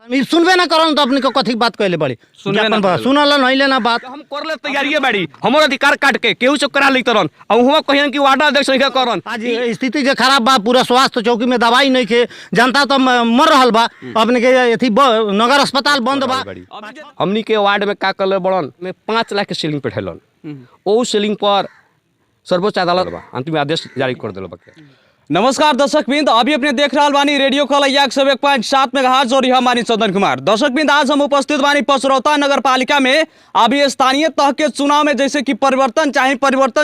सुनबे ना करन तो अपने को कथी बात कहले बड़ी सुनल नहीं लेना बात हम कर ले तैयारी बाड़ी हमर अधिकार काट के केहू से करा लेतरन और हुआ कहियन कि वार्ड अध्यक्ष नहीं करन। आज स्थिति जो खराब बा, पूरा स्वास्थ्य चौकी में दवाई नहीं के, जनता तो मर रहल बा, अपने के एथी नगर अस्पताल बंद बा। हमनी के वार्ड में का करले बड़न में 5 लाख के सीलिंग पे ठेलन, ओ सीलिंग पर सर्वोच्च अदालत बा अंतिम आदेश जारी कर देल बा। नमस्कार दर्शक बिंद, अभी अपने देख रहा बानी रेडियो कलैया 101.7 मेगाहर्ट्ज और यह हमारी चंदन कुमार। दर्शक बिंद, आज हम उपस्थित बानी पचरौता नगर पालिका में। अभी स्थानीय तह के चुनाव में जैसे कि परिवर्तन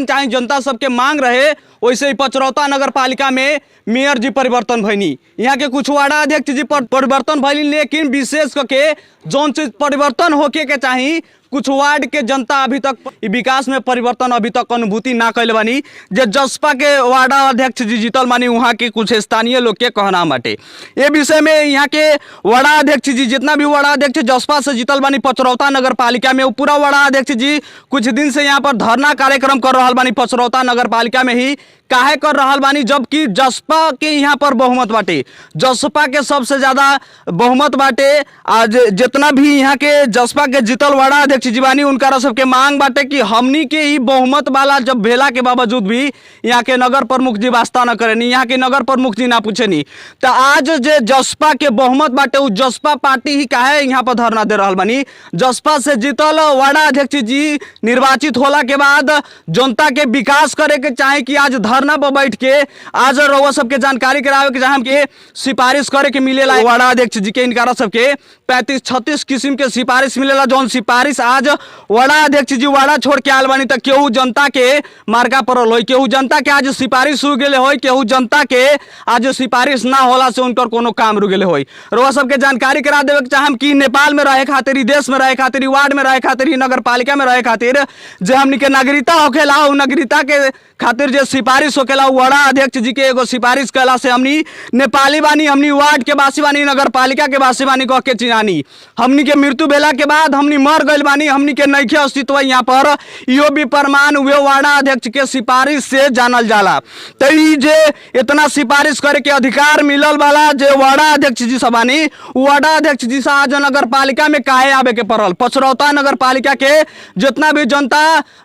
चाहे जनता सबके मांग रहे, वैसे ही पचरौता नगर पालिका में मेयर जी परिवर्तन भैनी, यहाँ के कुछ वार्डा अध्यक्ष जी परिवर्तन भैनी, लेकिन विशेष करके जौन चीज परिवर्तन होके के चाहिए कुछ वार्ड के जनता अभी तक विकास में परिवर्तन अभी तक अनुभूति ना कैले बानी। जे जसपा के वार्डा अध्यक्ष जी जीतल बानी, वहाँ के कुछ स्थानीय लोग के कहना बाटे। ये विषय में यहाँ के वार्डा अध्यक्ष जी, जितना भी वार्डा अध्यक्ष जसपा से जीतल बानी पचरौता नगर पालिका में, वो पूरा वार्डा अध्यक्ष जी कुछ दिन से यहाँ पर धरना कार्यक्रम कर रहा बानी पचरौता नगर पालिका में ही। काहे कर रहा बानी, जबकि जसपा के यहाँ पर बहुमत बाटे, जसपा के सबसे ज्यादा बहुमत बाटे। आज जितना भी यहाँ के जसपा के जीतल वार्डा अध्यक्ष जी बानी, उनका सबके मांग बाटे कि हमनी के ही बहुमत वाला जब भेला के बावजूद भी यहाँ के नगर प्रमुख जी वास्ता न करेनी, यहाँ के नगर प्रमुख जी ना पूछेनी। तो आज जे जसपा के बहुमत बाटे, वो जसपा पार्टी ही काहे यहाँ पर धरना दे रहा बानी। जसपा से जीतल वार्डा अध्यक्ष जी निर्वाचित होला के बाद जनता के विकास करे के चाहे कि आज धरना पर बैठ के आज रउआ सबके जानकारी करावे के चाहे हमके सिफारिश करे के मिलेला। वार्डा अध्यक्ष जी के इनकारा सबके 35-36 किस्म के सिफारिश मिलेला, जौन सिफारिश आज वार्डा अध्यक्ष जी वार्डा छोड़ के आल बानी। तक केहू जनता के मार्का पड़ल हो, केहू जनता के आज सिफारिश हो गए हो, केहू जनता के आज सिफारिश ना होला से उनकर कोनो काम रुक गए हो। रउआ सबके जानकारी करा देवे के चाहे कि नेपाल में रहे खातिर, देश में रहे खातिर, वार्ड में रहे खातिर, नगर पालिका में रहे खातिर जे हमनी के नागरिकता होखेला, उ नागरिकता के खातिर जे सिफारिश होखेला, वार्डा अध्यक्ष जी के एगो सिफारिश कैला से हमनी नेपाली बानी, हमनी वार्ड के वासी बानी, नगर पालिका के वासी बानी कह के चिनानी। हमनी के मृत्यु भेला के बाद हमनी मर गइल बानी, हमनी के नइखे अस्तित्व यहाँ पर, इहो भी प्रमाण हुए वार्डा अध्यक्ष के सिफारिश से जानल जाला। तो ई जे इतना सिफारिश करे के अधिकार मिलल वाला जे वार्डा अध्यक्ष जी सब बानी, वार्डा अध्यक्ष जी से आज नगर पालिका में काहे आवे के पड़ल। पचरौता नगर पालिका के जितना भी जनता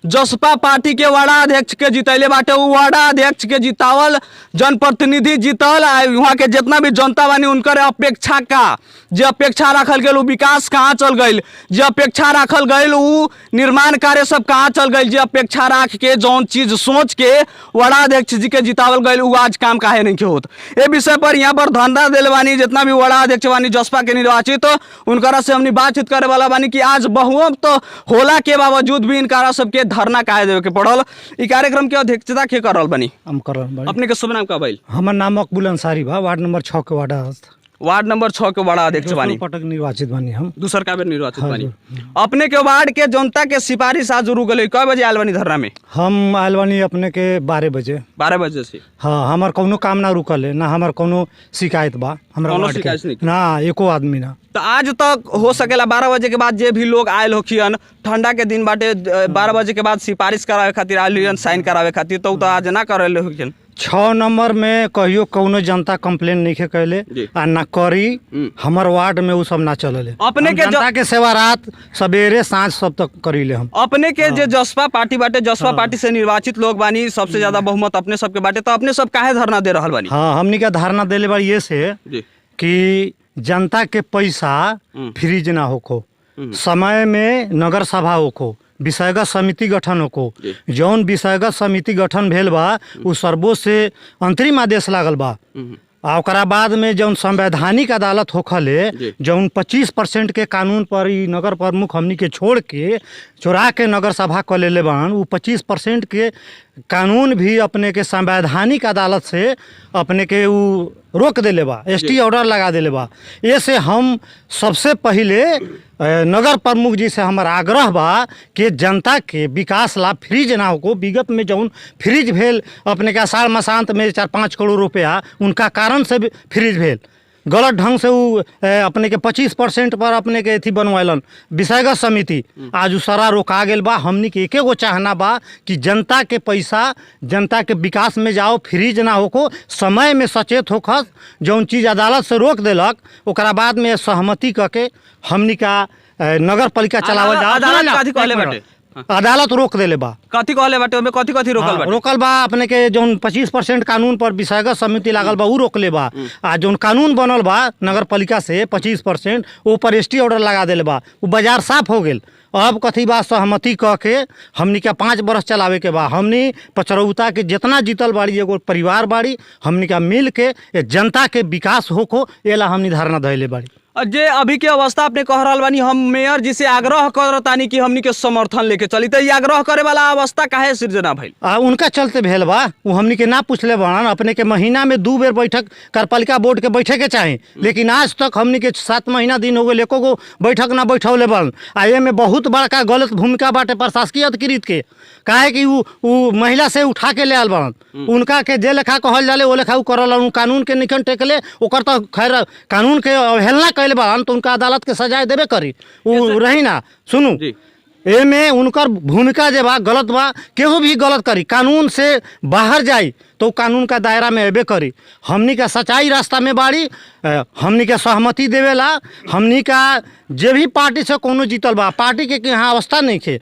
जसपा पार्टी के वार्डा अध्यक्ष के जितैले बाटे, उ वार्डा अध्यक्ष के जितावल जनप्रतिनिधि जीतल, वहाँ के जितना भी जनता बानी उनकर अपेक्षा का जे अपेक्षा रखल गई, विकास कहाँ चल गई, जे अपेक्षा रखल गई, उ निर्माण कार्य सब कहाँ चल गई, जे अपेक्षा रख के जौन चीज सोच के वार्डा अध्यक्ष जी के जितावल गई, उ आज काम काहे नहीं के होत। ए विषय पर यहाँ पर धरना दिल बानी, जितना भी वार्डा अध्यक्ष बानी जसपा के निर्वाचित, उनकरा से हमनी बातचीत करे वाला बानी कि आज बहुमत तो होला के बावजूद भी इनकारा सबके धरना काहे देवे के पड़ल। ई कार्यक्रम के अध्यक्षता के कर रहल बानी? हम कर रहल बानी। अपने के शुभ नाम का भाई? हमर नाम मकबूल अंसारी बा, वार्ड नंबर 6 के वार्ड नंबर 6 के वार्डा अध्यक्ष बानी। पटक निर्वाचित बानी, हम दूसर का बेर निर्वाचित बानी। अपने के वार्ड के जनता के सिफारिश आज रुक गई, कय बजे आयल बानी धरना में? हम आयल बानी अपने के 12 बजे से। हाँ, हमार कोनो काम ना रुकल है, ना हमार कोनो शिकायत बा, हमरा शिकायत नहीं ना एको आदमी ना। तो आज तक हो सकेला 12 बजे के बाद जे भी लोग आयल होखियन, ठंडा के दिन बाटे, 12 बजे के बाद सिफारिश करावे खातिर आयल, साइन करावे खातिर, तो आज ना करले होखियन। 6 नंबर में कहियो कौनो जनता कंप्लेन नहीं के कैले आ ना करी, हमार वार्ड में वो सब ना चलले। अपने के जनता के सेवा रात सवेरे सांझ सब तक करीले हम। अपने के जे जसपा पार्टी बाटे, जसपा पार्टी से निर्वाचित लोग बानी, सबसे ज्यादा बहुमत अपने सबके बाटे, तो अपने सब काहे धरना दे रहल बानी? हाँ, हमनी का धरना देले बा ये से कि जनता के पैसा फ्रीज ना होको, समय में नगर सभा होको, विषयगत समिति गठन होको, जौन विषयगत समिति गठन भेल बा उ सर्वोच्च से अंतरिम आदेश लागल बा, आ ओकरा बाद में जौन संवैधानिक अदालत होखले, जौन 25% के कानून पर ई नगर प्रमुख हमनी के छोड़ के चोरा के नगर सभा कर लेले बान, उ 25% के कानून भी अपने के संवैधानिक अदालत से अपने के उ रोक देले बा, ST ऑर्डर लगा देले बा। ये से हम सबसे पहले नगर प्रमुख जी से हमारा आग्रह बा कि जनता के विकास लाभ फ्रीज ना हो। विगत में जौन फ्रीज भेल अपने के आषाढ़ मसांत में 4-5 करोड़ रुपया उनका कारण से फ्रीज भेल, गलत ढंग से उ अपने के 25% पर अपने के अथी बनवालन विषयगत समिति। आज उ सारा रोका गेल बा। हमनी के एके गो चाहना बा कि जनता के पैसा जनता के विकास में जाओ, फ्रीज ना होको, समय में सचेत होखस। जौन चीज़ अदालत से रोक देलक ओकरा बाद में सहमति करके हमनी का नगर पालिका चलावल जाओ। अदालत कथी कहले बाटे? अदालत रोक देले बा। कथी कहले बाटे? ओमे कथी कथी रोकल बाटे? रोकल बा अपने के जौन 25% कानून पर विषयगत समिति लागल बा उ रोकले बा। आ जौन कानून बनल बा नगर पालिका से 25% वो पर ST ऑर्डर लगा देले बा। वो बाजार साफ हो गेल। अब कथी बा सहमति कह के हमनी का 5 बरस चलावे के बा। हमनी पचरौता के जितना जीतल बाड़ी एगो परिवार बाड़ी, हमनी का मिल के जनता के विकास होको एला हमनी धारणा धैले बाड़ी। जे अभी के अवस्था अपने कह रहल बानी, हम मेयर जी से आग्रह करतानी कि हमनी के समर्थन लेके चली, तो ये आग्रह करे वाला अवस्था काहे सृजना भइल? उनका चलते भेल बा। वो हमनी के ना पूछले बाड़न। अपने के महीना में 2 बेर बैठक कार्यपालिका बोर्ड के बैठे के चाही, लेकिन आज तक हमनी के 7 महीना दिन हो गए एको गो बैठक ना बैठौले बाड़न। आ एमे बहुत बड़का गलत भूमिका बाटे प्रशासकीय अधिकृत के। काहे कि उ महिला से उठा के ले आल बाड़न। उनका के जे लेखा कहल जाले वो लेखा उ करल। कानून के निकन टेकले ओकर तो खैर कानून के अवहेलना कैले बाड़न तो उनका अदालत के सजाए देबे करी। उ रही ना सुनू एमे उनकर भूमिका जे बा गलत बा। केहू भी गलत करी कानून से बाहर जाई तो कानून का दायरा में अबे करी। हमनी का सच्चाई रास्ता में बाड़ी, हमनी के सहमति देवेला। हमनी का जे भी पार्टी से कोनो जीतल बा, पार्टी के यहाँ अवस्था नहीं खे।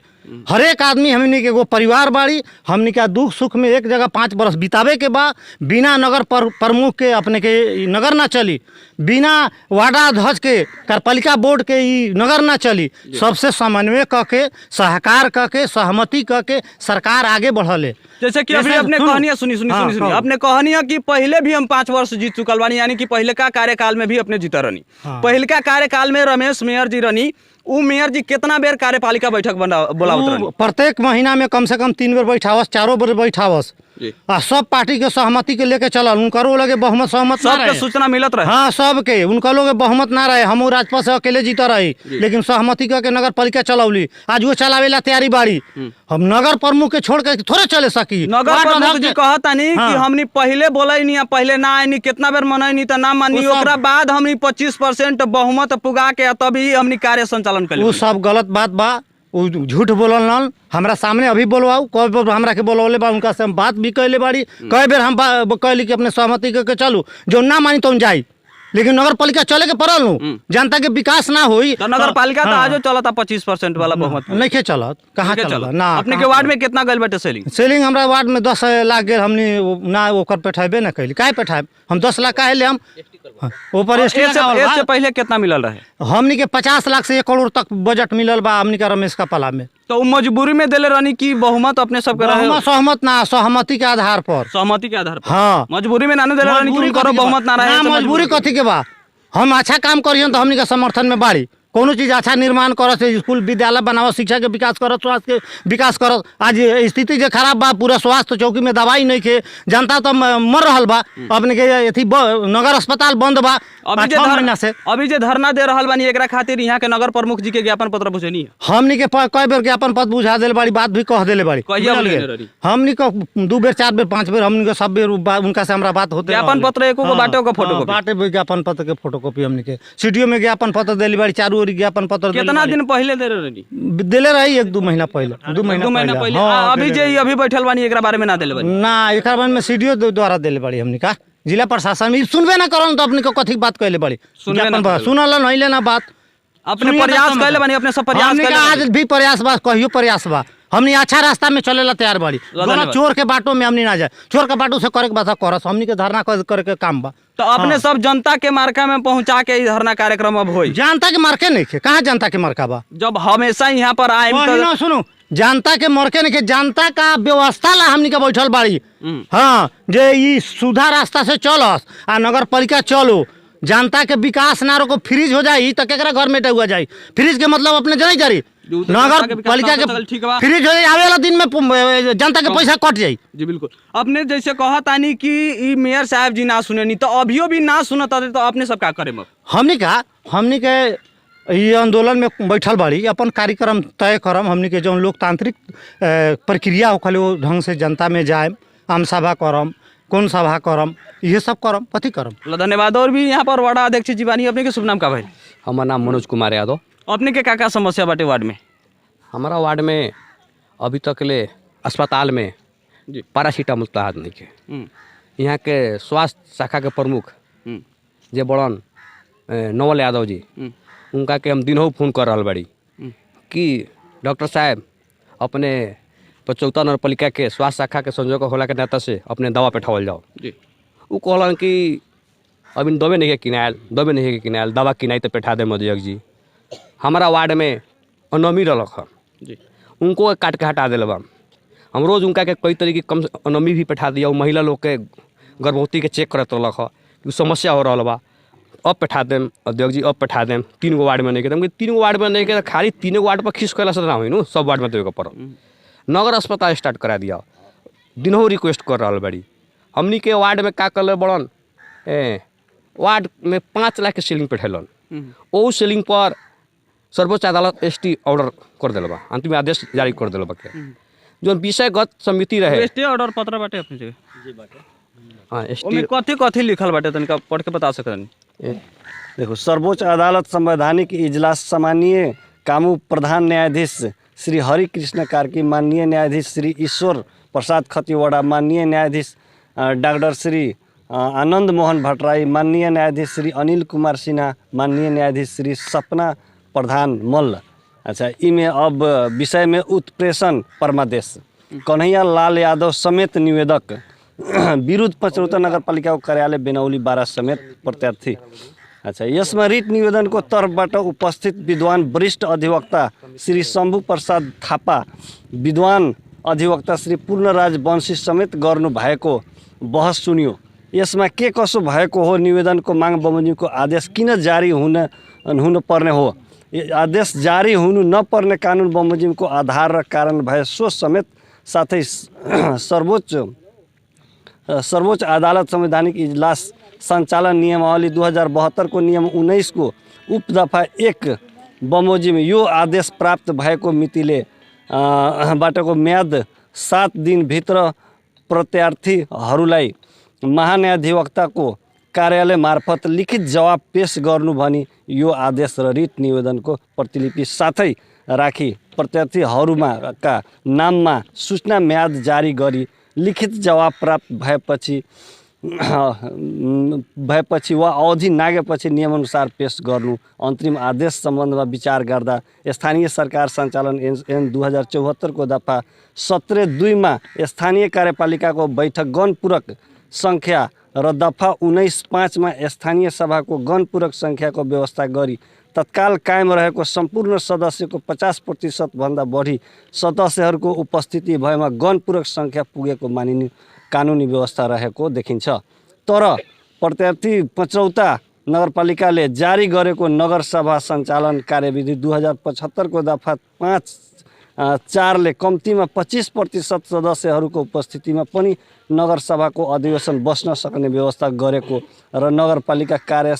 हर एक आदमी हमनी के एगो परिवार बाड़ी। हमनी का दुख सुख में एक जगह 5 बरस बितावे के बा। बिना नगर प्रमुख के अपने के नगर ना चली, बिना वार्डाध्यक्ष के कार्यपालिका बोर्ड के ई नगर ना चली। सबसे समन्वय करके सहकार करके सहमति करके सरकार आगे बढ़ले। जैसे कि अभी अपने कहानियां सुनी अपने कहानियां कि पहले भी हम 5 वर्ष जीत चुकल बानी, यानी कि पहले का कार्यकाल में भी अपने जीता रहनी। पहले का कार्यकाल में रमेश मेयर जी रहनी, उ मेयर जी कितना बेर कार्यपालिका बैठक बोलावत रहनी? प्रत्येक महीना में कम से कम 3 बेर बैठावस, 4 बेर बैठावस। आ सब पार्टी के सहमति के लेके चलल। उनकरो लगे बहुमत सहमत ना रहे, सबके सूचना मिलत रहे। हाँ सबके उनका लोग बहुमत ना रहे। हम राजपा से अकेले जीता रही, लेकिन सहमति करके नगर पालिका चलौली। आज वो चलावेला तैयारी बाड़ी। हम नगर प्रमुख के छोड़ के थोड़े चले सकी। नगर प्रमुख जी कहतानी कि हमनी पहले बोलैनी, पहले ना आईनी, कितना बेर मनैनी त ना मानी, ओकरा बाद हमनी 25% बहुमत पुगा के तभी हमनी कार्य संचालन करी। वो सब गलत बात बा। वो झूठ बोलल। हमरा सामने अभी बोलवाऊ, कई बेर हमरा के बोलवले बा। उनका से हम बात भी कैले बाड़ी। कई बेर हम कहली कि अपने सहमति करके चलू, जो ना मानी तो जाई, लेकिन नगर पालिका चले के पड़ल हूँ। जनता के विकास ना होई तो नगर पालिका तो आजो चलता 25% वाला बहुमत नहीं के चलत। कहाँ चलत ना? अपने के वार्ड में कितना गल बाटे सेलिंग? सेलिंग हमरा वार्ड में 10 लाख गेल। हमनी ना ओकर पेठाबे ना कैली। काहे पेठाब? हम 10 लाख काहे ले हम ऊपर इससे पहले कितना मिलल रहे? हमनी के 50 लाख से 1 करोड़ तक बजट मिलल बा हमनी का रमेश का पाला में। तो मजबूरी में देले रहनी कि बहुमत अपने सब के रहे? सहमत ना, सहमति के आधार पर। सहमति के आधार पर? हाँ, मजबूरी में ना देले रहनी कि करो बहुमत ना रहे। मजबूरी कथी के बा? हम अच्छा काम करियन तो हमनी के समर्थन में बाड़ी। कोनो चीज अच्छा निर्माण करत, स्कूल विद्यालय बनावत, शिक्षा के विकास करत, स्वास्थ्य के विकास करत। आज स्थिति जो खराब बा, पूरा स्वास्थ्य चौकी में दवाई नहीं के, जनता तो मर रहल बा। अपने के अथी नगर अस्पताल बंद बा 6 महीना से। अभी जे धरना दे रहल बानी एकरा खातिर यहाँ के नगर प्रमुख जी के ज्ञापन पत्र बुझेनी है? हमनी के कई बेर ज्ञापन पत्र बुझा देले बाड़ी, बात भी कह देले बाड़ी। हमनी को 2 बेर 4 बेर 5 बेर हमनी के सब बेर उनका से हमरा बात होते। ज्ञापन पत्र एको को बाटे का फोटोकॉपी बाटे, ज्ञापन पत्र के फोटोकॉपी हमनी के सीडीओ में ज्ञापन पत्र देली बाड़ी। चारों ओर ज्ञापन पत्र कितना दिन पहले दे रही? देले रही 1-2 महीना पहले। 2 महीना पहले। अभी जे अभी बैठल बानी एकरा बारे में ना देले बानी ना? एकरा बारे में सीडीओ द्वारा देले बाड़ी। हमनी का जिला प्रशासन में सुनबे ना करन तो अपने को कथी बात कहले बाड़ी? सुनल नहीं लेना बात। अपने प्रयास कैले बानी, अपने सब प्रयास कैले। आज भी प्रयास बा, कहियो प्रयास बा। हमनी अच्छा रास्ता में चलेला तैयार बाड़ी। चोर के बाटो में हमनी ना जाए। चोर के बाटो से करे के बात करस। हमनी के धरना करे के काम बा। तो अपने सब जनता के मार्का में पहुंचा के धरना कार्यक्रम अब होई। जनता के मार्के नहीं के? कहाँ जनता के मार्का बा? जब हमेशा यहाँ पर आए तो सुनो, जनता के मार्के नहीं के, जनता का व्यवस्था ला हमनी के बैठल बाड़ी। हाँ, जे ई सुधा रास्ता से चलस आ नगर पालिका चलो, जनता के विकास ना रोको, फ्रीज हो जाई तो केकरा घर में हुआ जाई? फ्रीज के मतलब अपने जनहीं जारी नगर पालिका के फ्रीज हो जाए, आवे वाला दिन में जनता के पैसा कट जाई। जी बिल्कुल। अपने जैसे कहा तानी कि ई मेयर साहब जी ना सुने नहीं, तो अभियो भी ना सुनत तो अपने सब का करे? हमनी के ये आंदोलन में बैठल बाड़ी, अपन कार्यक्रम तय करम। हमनी के जो लोकतांत्रिक प्रक्रिया होखले वो ढंग से जनता में जाए, आम सभा करम, कौन सभा करम, ये सब करम, कथी करम। धन्यवाद। और भी यहाँ पर वार्ड अध्यक्ष जी बानी, अपने के शुभ नाम का भाई? हमार नाम मनोज कुमार यादव। अपने के का समस्या बाटे वार्ड में? हमारा वार्ड में अभी तक ले अस्पताल में जी। पैरासीटामोल तहाद नहीं के। यहाँ के स्वास्थ्य शाखा के प्रमुख जे बड़न नवल यादव जी, उनका के हम दिनों फोन कर रहा बड़ी कि डॉक्टर साहब अपने 75 नगरपालिका के स्वास्थ्य शाखा के संजोग होला के नाता से अपने दवा पेठावल जाओ जी। वो कहलन कि अभी दबे नहीं के किनायल, दबे नहीं के किनायल, दवा किनाई तो पेठा दे मध्यक जी। हमारा वार्ड में अनमी रलक है जी, उनको काट के हटा दिल बा। हम रोज़ उनका के कई तरीके कम अनमी भी पेठा दिया। महिला लोग के गर्भवती के चेक करत रहलक है कि समस्या हो रहा बा, अब पेठा देम अध्यक्ष जी, अब पेठा देम। 3 गो वार्ड में नहीं के, 3 गो वार्ड में नहीं के, खाली 3 गो वार्ड पर खींच कैला से ना हो, सब वार्ड में देवे के पड़ल। नगर अस्पताल स्टार्ट करा दिया, दिनों रिक्वेस्ट कर रहा बड़ी। हमनी के वार्ड में का कर बड़न वार्ड में 5 लाख के सीलिंग पेठेलन। वो सीलिंग पर सर्वोच्च अदालत ST ऑर्डर कर दिल बा, अंतिम आदेश जारी कर दिल बा। जो विषयगत समिति रहे ST ऑर्डर पत्र बाटे अपने जगह? जी बाटे। हाँ ओमे ST कथी कथी लिखल बाटे तनिका पढ़ के बता सकतनी? देखो, सर्वोच्च अदालत संवैधानिक इजलास सम्मानीय कानून प्रधान न्यायाधीश श्री हरि कृष्ण कार्की, माननीय न्यायाधीश श्री ईश्वर प्रसाद खतिवड़ा, माननीय न्यायाधीश डॉक्टर श्री आनंद मोहन भट्टराई, माननीय न्यायाधीश श्री अनिल कुमार सिन्हा, माननीय न्यायाधीश श्री सपना प्रधान मल्ल। अच्छा, इमें अब विषय में उत्प्रेषण परमादेश कन्हैया लाल यादव समेत निवेदक विरुद्ध पचरौता नगरपालिका कार्यालय बेनौली 12 समेत प्रत्यार्थी। अच्छा, यसमा रिट निवेदन को तर्फबाट उपस्थित विद्वान वरिष्ठ अधिवक्ता श्री शंभु प्रसाद थापा, विद्वान अधिवक्ता श्री पूर्णराज वंशी समेत गर्नु भएको बहस सुनियो। यसमा के कसो भएको हो, निवेदनको माग बमोजिमको आदेश किन जारी हुन पर्ने हो, आदेश जारी हुनु नपर्ने कानुन बमोजिमको आधार र कारण भए सो समेत, साथै सर्वोच्च अदालत संवैधानिक इजलास सञ्चालन नियमावली 2072 को नियम 19 को उपदफा 1 बमोजिम यो आदेश प्राप्त भएको मितिले बाटको म्याद 7 दिनभित्र प्रत्यार्थीहरूलाई महान्यायाधिवक्ताको कार्यालय मार्फत लिखित जवाब पेश गर्नु भनी यो आदेश र रिट निवेदनको प्रतिलिपि साथै राखी प्रत्यार्थीहरूमा का नाममा सूचना म्याद जारी गरी लिखित जवाब प्राप्त भएपछि वा अवधि नागेपछि नियमअनुसार पेश गर्नु। अन्तिम आदेश सम्बन्धमा विचार गर्दा स्थानीय सरकार सञ्चालन ऐन 2074 को दफा 17(2) मा स्थानीय कार्यपालिकाको बैठक गणपूरक सङ्ख्या र दफा 19(5) मा स्थानीय सभाको गणपूरक सङ्ख्याको व्यवस्था गरी तत्काल कायम रहेको सम्पूर्ण सदस्यको 50% भन्दा बढी सदस्यहरूको उपस्थिति भएमा गणपूरक सङ्ख्या पुगेको मानिने कानुनी व्यवस्था रहेको देखिन्छ। तर प्रत्यार्थी पचरौता नगरपालिकाले जारी गरेको नगरसभा सञ्चालन कार्यविधि 2075 को दफा 5(4) ले कम्तीमा 25% सदस्यहरूको उपस्थितिमा पनि नगरसभाको अधिवेशन बस्न सक्ने व्यवस्था गरेको र नगरपालिका कार्य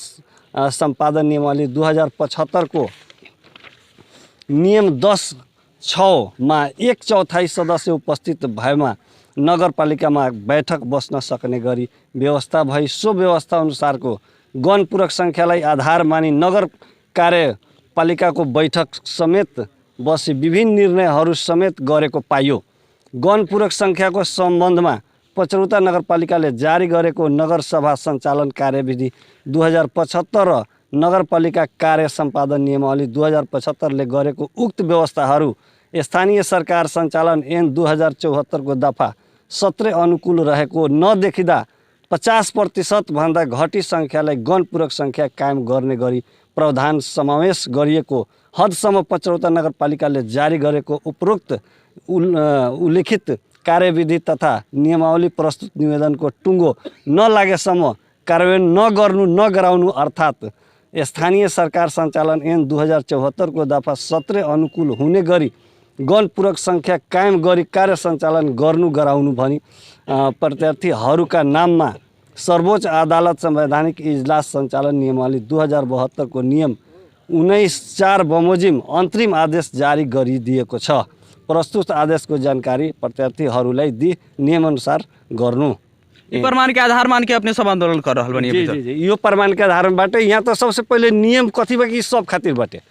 सम्पादन नियमावली 2075 को नियम 10(6) मा 1/4 सदस्य उपस्थित भएमा नगरपालिकामा बैठक बस्न सक्ने गरी व्यवस्था भई सो व्यवस्था अनुसारको गणपूरक सङ्ख्यालाई आधार मानी नगर कार्यपालिकाको बैठक समेत बसी विभिन्न निर्णयहरू समेत गरेको पाइयो। गणपूरक सङ्ख्याको सम्बन्धमा पचरौता नगरपालिकाले जारी गरेको नगरसभा सञ्चालन कार्यविधि 2075 र नगरपालिका कार्य सम्पादन नियमावली 2075 ले गरेको उक्त व्यवस्थाहरू स्थानीय सरकार सञ्चालन ऐन 2074 को दफा 17 अनुकूल रहेको नदेखिँदा 50% भन्दा घटी सङ्ख्यालाई गणपूरक सङ्ख्या कायम गर्ने गरी प्रावधान समावेश गरिएको हदसम्म पचरौता नगरपालिकाले जारी गरेको उपरोक्त उल्लेखित कार्यविधि तथा नियमावली प्रस्तुत निवेदनको टुङ्गो नलागेसम्म कार्यान्वयन नगराउनु अर्थात् स्थानीय सरकार सञ्चालन ऐन 2074 को दफा 17 अनुकूल हुने गरी गणपूरक सङ्ख्या कायम गरी कार्य सञ्चालन गराउनु भनी प्रत्यार्थीहरूका नाममा सर्वोच्च अदालत संवैधानिक इजलास सञ्चालन नियमावली 2072 को नियम 19(4) बमोजिम अन्तरिम आदेश जारी गरिदिएको छ। प्रस्तुत आदेशको जानकारी प्रत्यार्थीहरूलाई नियमअनुसार गर्नु। ई प्रमाण के आधार मान के अपने सब आंदोलन कर रहल बनी अभी जी जी इहो प्रमाण के आधार में बाटे। यहाँ तो सबसे पहले नियम कथी बा कि सब खातिर बाटे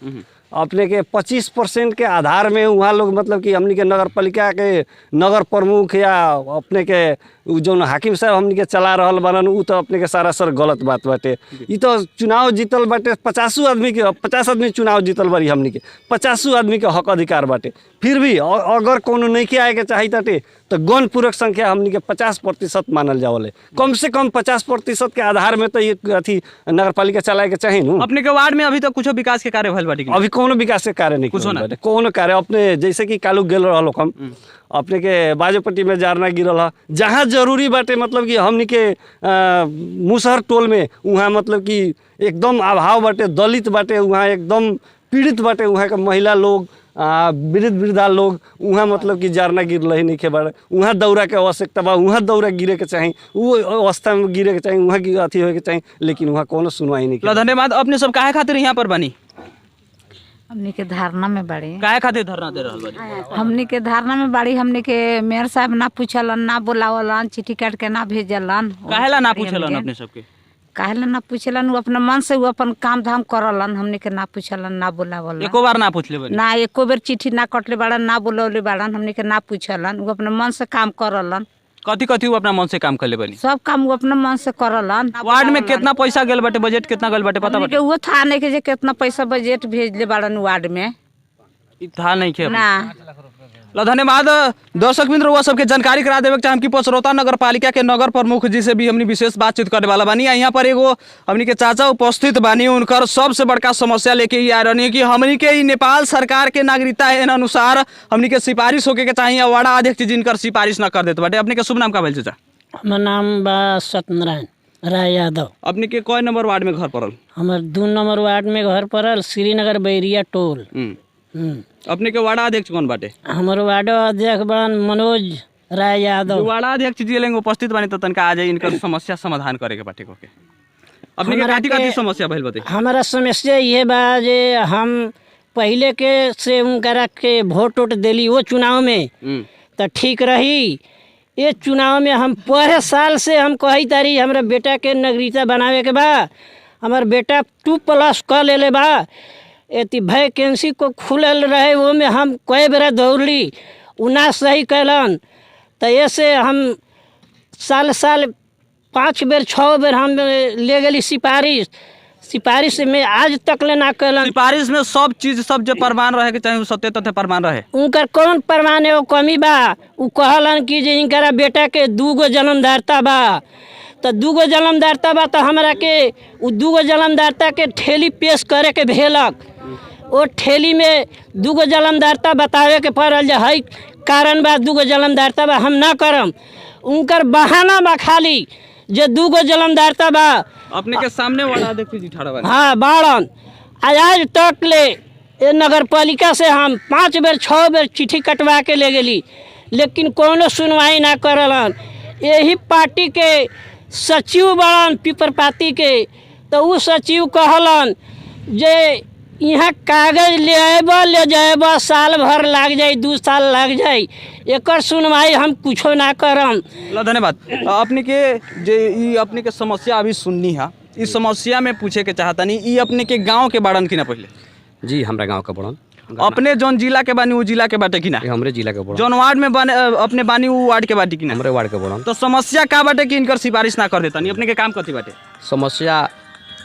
अपने के 25% के आधार में वहाँ लोग मतलब कि हमनी के नगर पालिका के नगर प्रमुख या अपने के उ जौन हाकिम साहब हमनी के चला रहल बनन उ तो अपने के सरासर गलत बात बाटे। ई तो चुनाव जीतल बाटे 50 आदमी चुनाव जीतल बारी हमनी के 50 आदमी के हक अधिकार बाटे। फिर भी अगर कोनो नहीं के आए के चाही ताटे तो गण पूरक संख्या हमनी के 50% मानल जावले। कम से कम 50% के आधार में तो ये अथी नगर पालिका चलाए के चाही नु। अपने के वार्ड में अभी तक कुछ विकास के कार्य भइल बाटे कि अभी कोनो विकास के कार्य नहीं कुछ बाटे। कोनो कार्य अपने जैसे कि कालू गेल रहल हम अपने के बाजोपट्टी में जारना गिरल है जहाँ जरूरी बाटे मतलब कि हमनी के मुसहर टोल में वहाँ मतलब कि एकदम अभाव बाटे दलित बाटे वहाँ एकदम पीड़ित बाटे वहाँ के महिला लोग वृद्धा लोग वहाँ मतलब कि जारना गिर रही नहीं के बारे वहाँ दौरा के आवश्यकता बा वहाँ दौरा गिरे के चाही वो अवस्था में गिरे के चाही वहाँ की अथी होए के चाही लेकिन वहाँ कोनो सुनवाई नहीं। धन्यवाद। अपने सब काहे खातिर यहाँ पर बनी? हमनी के धारणा में बाड़ी। काहे खातिर धरना दे रहल बानी? हमनी के धारणा में बाड़ी। हमनी के मेयर साहब ना पूछलन ना बोलावलन चिट्ठी काट के ना भेजलन। काहेला ना पूछलन अपने सबके? काहेला ना पूछलन वो अपने मन से वो अपन काम धाम करलन। हमनी के ना पूछलन ना बोलावलन। एको बार ना पूछले बानी? ना एको बेर चिट्ठी ना कटले बाड़न ना बोलौले बाड़न। हमनी के ना पूछलन वो अपने मन से काम करलन। कथी कथी वो अपना मन से काम करले बानी? सब काम वो अपने मन से करलन। वार्ड में कितना पैसा गेल बाटे बजट कितना गेल बाटे पता बाटे? वो था नहीं के जे कितना पैसा बजट भेजले बाड़न वार्ड में ई था नहीं के ना। धन्यवाद। दर्शक मित्र हुआ सबके जानकारी करा देवे चाहे कि पचरौता नगर पालिका के नगर प्रमुख जी से भी हमनी विशेष बातचीत करे वाला बानी। यहाँ पर एगो हमनी के चाचा उपस्थित बानी उनकर सबसे बड़का समस्या लेके ही आ रही कि हमनी के नेपाल सरकार के नागरिकता है अनुसार हमनी के सिफारिश होके के चाहिए वार्ड अध्यक्ष जिनकर सिफारिश न कर देते बाटे। अपने के शुभ नाम का भेल चाचा? हमार नाम बा सत्यनारायण राय यादव। अपने के कई नंबर वार्ड में घर पड़ल? हमार 2 नंबर वार्ड में घर पड़ल श्रीनगर बैरिया टोल। अपने के वार्ड अध्यक्ष कौन बाटे? हमार वार्ड अध्यक्ष बन मनोज राय यादव। वार्ड अध्यक्ष जी लेंगे उपस्थित बानी तो तनका आ जाए इनकर समस्या समाधान करे के बाटे के। अपने के काटी काटी समस्या भइल बाटे? हमारा समस्या ये बा जे हम पहले के से उनकरा के वोट दिली वो चुनाव में तो ठीक रही। ये चुनाव में हम पहले साल से हम कही तारी हमारा बेटा के नागरिकता बनावे के बा। हमार बेटा 2+ कर ले बा। एती वैकेंसी को खुलल रहे वो में हम कई बेरा दौड़ली उ ना सही कैलन तो ऐसे हम साल 5 बेर 6 बेर हम ले गली सिफारिश में आज तक ले ना कैलन। सिफारिश में सब चीज सब जो प्रमाण रहे के चाहे उ सत्य तथ्य प्रमाण रहे। उनकर कौन प्रमाण है वो कमी बा। उ कहलन कि जे इनकरा बेटा के 2 गो जन्मदाता बा तो 2 गो जन्मदाता बा तो हमरा के उ 2 गो जन्मदाता के ठेली पेश करे के भेलक। वो ठेली में 2 गो जन्मदाता बतावे के पड़ल जे हई कारण बा 2 गो जन्मदाता बा हम ना करम। उनकर बहाना बा खाली जे 2 गो जन्मदाता बा। अपने के सामने वाला अध्यक्ष जी ठाड़ा बानी? हाँ बाड़न। आज तक ले ये नगर पालिका से हम 5 बेर 6 बेर चिट्ठी कटवा के ले गेली लेकिन कोनो सुनवाई ना करलन। यही पार्टी के सचिव बड़न पिपरपाती के तो उ सचिव कहलन जे यहाँ कागज ले जाएबा साल भर लग जाए 2 साल लग जाए एकर सुनवाई हम कुछो ना करम। धन्यवाद। अपने के जे ई अपने के समस्या अभी सुननी है इस समस्या में पूछे के चाहता नहीं ई अपने के गांव के बाड़न की ना? पहले जी हमरा गाँव का बड़न। अपने जौन जिला के बानी वो जिला के बाटे की ना? हमरे जिला के बड़न। जौन वार्ड में अपने बानी वो वार्ड के बाटे की ना? हमरे वार्ड के बड़न। तो समस्या का बाटे कि इनकर सिफारिश ना कर देता नहीं? अपने के काम कथी बाटे? समस्या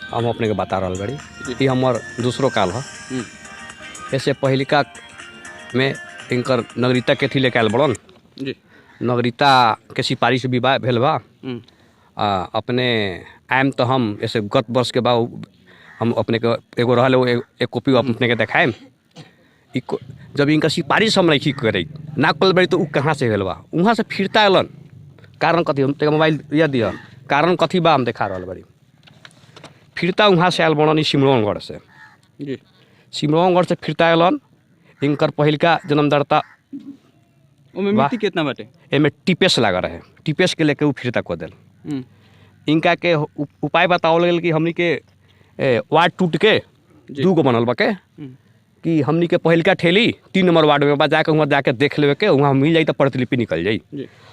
हम अपने के बता रहा बड़ी ये हमार दूसरो काल है। ऐसे पहिलिका में इनकर नागरिकता के थी लेके आयल बड़न जी। नागरिकता के सिफारिश भी भेल बा। अपने आयम तो हम ऐसे गत वर्ष के बाद हम अपने के एगो रहल एक कॉपी अपने के देखाएम। जब इनका सिफारिश हम नहीं करे ना कल बड़ी तो उ कहाँ से भेल बा वहाँ से फिरता अलन कारण कथी हम मोबाइल या दिया कारण कथी बा हम देखा रहा बड़ी फिरता वहाँ से आयल बड़न सिमरौनगढ़ से जी। सिमरौनगढ़ से फिरता अलन इनकर पहिलका जन्मदाता ओमे मिट्टी कितना बाटे? एमे टीपेस लगा रहे टीपेस के लेके उ फिरता को दिल। इनका के उपाय बताओ गल कि हमनी के वार्ड टूट के 2 गो बनल बा के कि हमनी के पहिलका ठेली 3 नंबर वार्ड में बा जाके वहाँ जाके देख लेवे के वहाँ मिल जाई तो प्रतिलिपि निकल जाई।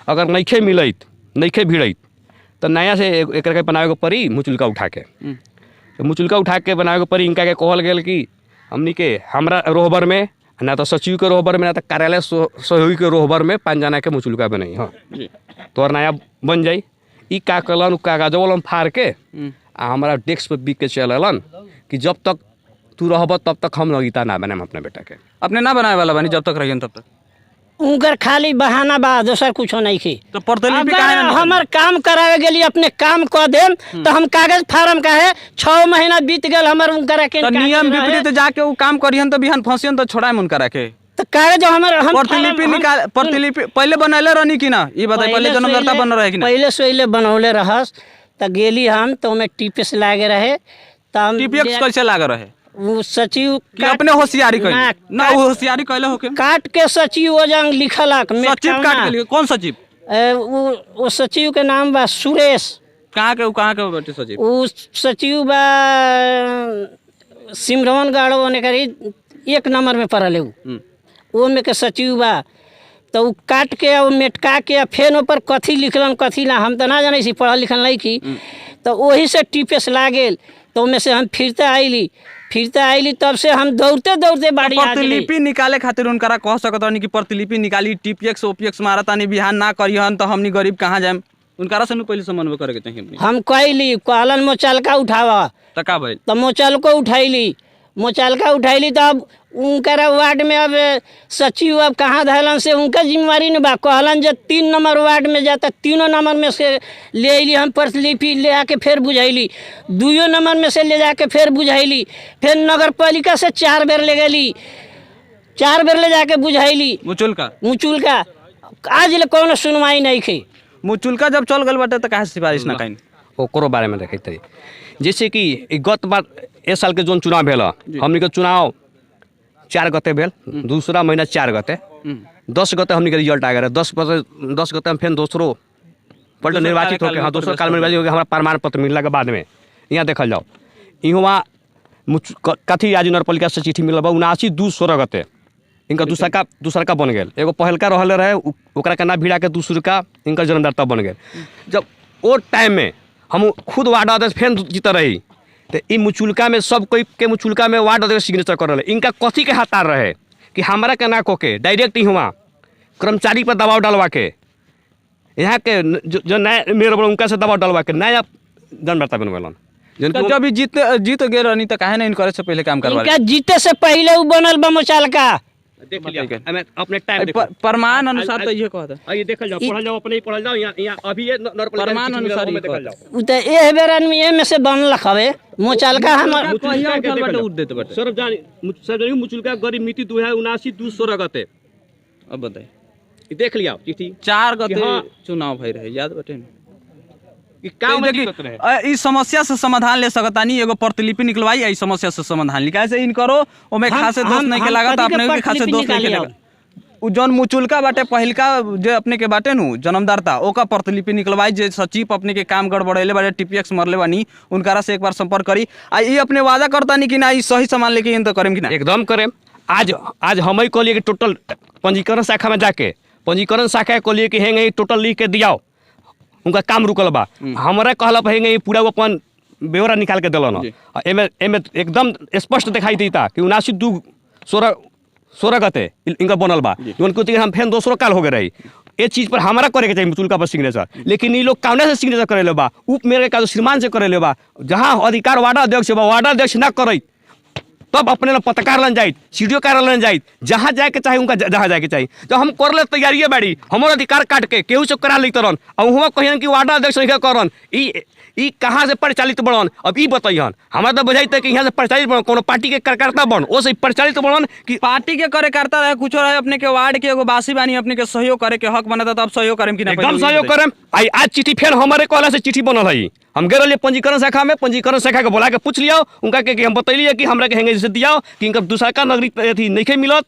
अगर नइखे मिलत नइखे भिड़त तो नया से एक के बनावे के पड़ी मुचुलका उठा के। तो मुचुलका उठा के बनावे के पड़ी, इनका के कहल गेल कि हमनी के हमरा रोहबर में ना तो सचिव के रोहबर में ना तो कार्यालय सहयोगी के रोहबर में 5 जना के मुचुलका बनाई। हाँ तोहर नया बन जाई। ई का कलन कागजों फाड़ के आ हमारा डेस्क पे बिक के चलन कि जब तक तू रहब तब तक हम लगीता ना बनाए अपने बेटा के। अपने ना बनाए वाला बानी जब तक रहियन तब तक। उनकर खाली बहाना बा, दोसर कुछो नहीं की। तो प्रतिलिपि अगर काहे ना निकल- हमर काम करावे गेली अपने काम कर देम तो हम कागज फार्म का है 6 महीना बीत गल हमर उनकर के तो नियम विपरीत जाके वो काम करियन तो बिहान फंसियन तो छोड़ाए उनकरा के। तो कागज हमर हम प्रतिलिपि निकाल प्रतिलिपि पहले बनैले रहनी कि ना ई बताई, पहले जन्मदाता बन रहे कि ना? पहले सोइले बनौले रहस त गेली हम तो में टीपीएस लागे रहे त हम टीपीएक्स कैसे लाग रहे वो सचिव कि अपने होशियारी कैले ना? वो होशियारी कैले होके काट के सचिव वो जंग लिखलक सचिव काट के लिए कौन सचिव? वो सचिव के नाम बा सुरेश। कहाँ के बेटे सचिव? वो सचिव बा सिमरन गाड़ो होने करी 1 नंबर में पड़ल है वो में के सचिव बा। तो वो काट के वो मेटका के फेन ऊपर कथी लिखलन कथी ना हम तो ना जाने सी पढ़ल लिखल नहीं की। तो वही से टीपीएस लागेल तो उनमें से हम फिरते आईली तब से हम दौड़ते बाड़ी आ गेली। प्रतिलिपि निकाले खातिर उनकरा कह सकत रहनी कि प्रतिलिपि निकाली, टीपीएक्स ओपीएक्स मारा तानी बिहान ना करिहन तो हमनी गरीब कहाँ जाएम? उनकरा से पहले समन्वय करे के चाहिए। हम कैली कहलन मोचालका उठावा तो का भइल? तो मोचालका उठैली तब उनकरा वार्ड में अब सचिव अब कहाँ धैलन से उनका जिम्मेवारी न बा। कहलन जब 3 नंबर वार्ड में जाता 3 नंबर में से ले अली हम प्रतिलिपि ले आके फिर बुझैली, 2 नंबर में से ले जाके फिर बुझैली, फिर नगर पालिका से 4 बेर ले गली, 4 बेर ले जाके बुझैली मुचुलका आज ले कौनो सुनवाई नहीं खे। मुचुलका जब चल गल बाटे तो काहे सिफारिश ना कहीं? ओकरो बारे में देखते रही जैसे कि गत बार इस साल के जोन चुनाव भेल हमनी के चुनाव 4 गते भेल, दूसरा महीना 4 गते 10 गते हमनी के रिजल्ट आ गए 10 गते हम फिर दोसरो पलट निर्वाचित होकर हाँ दोसरो काल में निर्वाचित होकर हमारा प्रमाण पत्र मिलला के बाद में यहाँ देखल जाओ इहवा कथी आज नगरपालिका से चिट्ठी मिलल बा 79/2/16 गते इनका दूसरका बन गए। एगो पहलका रहल रहे ओकरा के ना भिड़ा के दूसरका इनका जन्मदाता बन गए। जब वो टाइम में हम खुद वार्ड अध्यक्ष फिर जीत रही तो ई मुचुलका में सब कोई के मुचुलका में वार्ड अध्यक्ष सिग्नेचर कर रहे। इनका कथी के हतार रहे कि हमारा के ना को के डायरेक्ट ही हुआ कर्मचारी पर दबाव डालवा के यहाँ के जो नया मेयर बड़े उनका से दबाव डालवा के नया जन्मदाता बनवेलन। तो जब जीत गए रहनी तो काहे ना इनकरे से पहले काम करवा? इनका जीते से पहले वो बनल बा मोचालका। देख लिया हमें अपने टाइम प्रमाण अनुसार तो ये कहता ये देखल जाओ पढ़ल जाओ अपने ही पढ़ल जाओ यहाँ अभी ये प्रमाण अनुसार ही देखल जाओ उ त ए बेर आदमी में से बनल हवे मोचालका हमर सार्वजनिक मुचुलका गरीब मिति 79/2/16 गते। अब बताइए देख लिया चिट्ठी 4 गते हाँ। चुनाव भई रहे याद बटे का इस समस्या से समाधान ले सकतानी एगो प्रतिलिपि निकलवाई इस समस्या से समाधान निकाय से इनकरो ओमे खासे दोष नहीं के लागत अपने के खासे दोष नहीं के लागत। उ जौन मुचुलका बाटे पहिलका जे अपने के बाटे नु जन्मदाता ओका प्रतिलिपि निकलवाई जे सचिव अपने के काम गड़बड़ैले बाटे टीपीएक्स मरले बानी उनकारा से एक बार संपर्क करी आ ई अपने वादा करतानी कि ना ई सही सामान लेके इन तो करेम कि ना? एकदम करेम। आज हम ही कहलिए कि टोटल पंजीकरण शाखा में जाके पंजीकरण शाखा कहलिए कि हेंगे टोटल लिख के दियाओ उनका काम रुकल बा हमारा कहला हेंगे पूरा अपन ब्यौरा निकाल के दिलन एमे एकदम स्पष्ट दिखाई देता कि 79/2/16 गते इनका बनल बा उनको हम फिर दोसरो काल हो गए रही ये चीज़ पर हमारा करे के चाहिए मुचुलका पर सिग्नेचर लेकिन ये लोग काउने से सिग्नेचर करे बा उप मेयर का श्रीमान से करे बा जहाँ अधिकार वार्ड अध्यक्ष बा वार्ड अध्यक्ष ना करे तब अपने लोग पत्रकार लन जाए सीडीओ कार्यालय लन जाए जहाँ जाए के चाहे उनका जहाँ जाए के चाहिए जब हम कर ले तैयारी बाड़ी हमारे अधिकार काट के केहू से करा ली तरन अब हुआ कहियन कि वार्ड अध्यक्ष नहीं करन ई कहाँ से परिचालित बनन अब ई बताइए हमारा तो बुझाइते कि यहाँ से परिचालित बन कोनो पार्टी के कार्यकर्ता बन ओ से परिचालित बनन कि पार्टी के कार्यकर्ता रहे कुछ रहे अपने के वार्ड के एगो बासी बानी अपने के सहयोग करे के हक बनता तब सहयोग करेम कि ना? एकदम सहयोग करेम। आज चिट्ठी फिर हमारे कहला से चिट्ठी बनल है हम गए रहिए पंजीकरण शाखा में पंजीकरण शाखा के बोला के पूछ लिया उनका के हम बतैलिए कि हमरा के हेंगे जैसे दिया कि इनका दूसरा का नागरिक अथी नहीं मिलत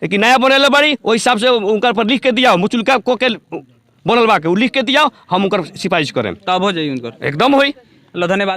कि नया बनेले बाड़ी वही हिसाब से उनका पर लिख के दिया मुचुलका को के बनल बा के लिख के दिया हम उनकर सिफारिश करें तब हो जाई उनकर एकदम होई। धन्यवाद।